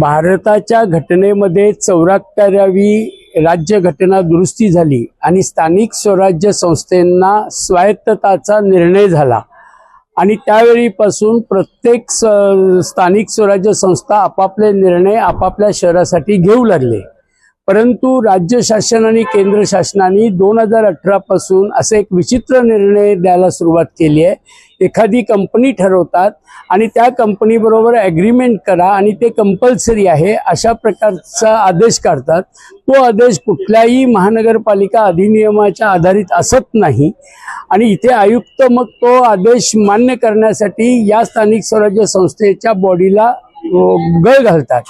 भारताच्या घटनेमध्ये 74वी राज्यघटना दुरुस्ती झाली आणि स्थानिक स्वराज्य संस्थांना स्वायत्तताचा निर्णय झाला आणि त्यावेळीपासून प्रत्येक स्थानिक स्वराज्य संस्था आपापले निर्णय आपापल्या शहरासाठी घेऊ लागले। परंतु राज्य शासन आणि केंद्र शासनाने 2018 पासून असे एक विचित्र निर्णय द्यायला सुरुवात केली आहे। एखादी कंपनी ठरवतात आणि त्या कंपनी बरोबर ॲग्रीमेंट करा आणि ते कंपल्सरी आहे अशा प्रकारचा आदेश काढतात। तो आदेश कुठल्याही महानगरपालिका अधिनियमाच्या आधारित असत नाही आणि इथे आयुक्त मग तो आदेश मान्य करण्यासाठी या स्थानिक स्वराज्य संस्थेच्या बॉडीला गळ घालतात।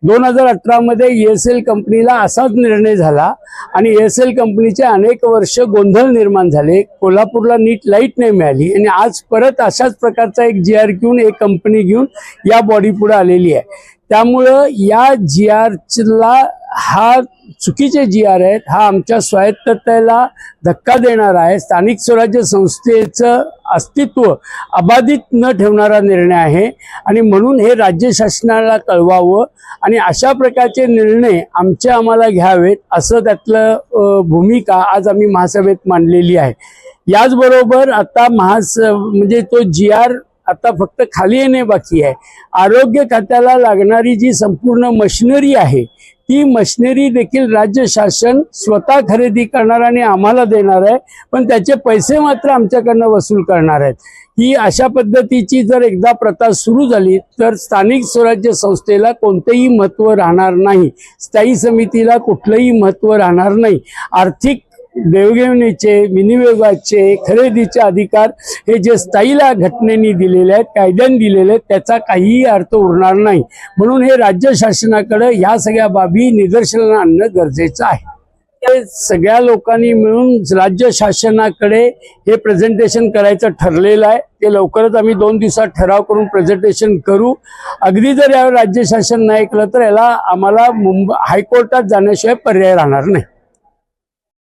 2018 मध्ये ESL कंपनीला असाच निर्णय झाला आणि ESL कंपनीचे अनेक वर्ष गोंधळ निर्माण झाले। कोल्हापूरला नीट लाईट नाही मिळाली आणि आज परत अशाच प्रकारचा एक GR घेऊन एक कंपनी घेऊन या बॉडी पुढे आलेली आहे। त्यामुळं या GRला हा चुकीचे GR आहेत, हा आमच्या स्वायत्ततेला धक्का देणारा आहे। स्थानिक स्वराज्य संस्थेचं अस्तित्व अबाधित न ठेवणारा निर्णय आहे आणि म्हणून हे राज्य शासनाला कळवावं आणि अशा प्रकारचे निर्णय आम्हाला घ्यावेत असं त्यातलं भूमिका आज आम्ही महासभेत मांडलेली आहे। याचबरोबर आता म्हणजे तो GR आता फक्त खाली येणे बाकी आहे। आरोग्य खात्याला लागणारी जी संपूर्ण मशिनरी आहे ती मशिनरी देखील राज्य शासन स्वतः खरेदी करणार आणि आम्हाला देणार आहे, पण त्याचे पैसे मात्र आमच्याकडनं वसूल करणार आहेत। ही अशा पद्धतीची जर एकदा प्रथा सुरू झाली तर स्थानिक स्वराज्य संस्थेला कोणतेही महत्त्व राहणार नाही, स्थायी समितीला कुठलंही महत्त्व राहणार नाही। आर्थिक देवघेवणीचे, विनियोगाचे, खरेदीचे अधिकार हे जे स्थायीला घटनेने दिलेले आहेत, कायद्याने दिलेले आहेत, त्याचा काहीही अर्थ उरणार नाही। म्हणून हे राज्य शासनाकडे ह्या सगळ्या बाबी निदर्शनाला आणणं गरजेचं आहे। हे सगळ्या लोकांनी मिळून राज्य शासनाकडे हे प्रेझेंटेशन करायचं ठरलेलं आहे। ते लवकरच आम्ही 2 दिवसात ठराव करून प्रेझेंटेशन करू। अगदी जर यावर राज्य शासन नाही केलं तर याला आम्हाला हायकोर्टात जाण्याशिवाय पर्याय राहणार नाही।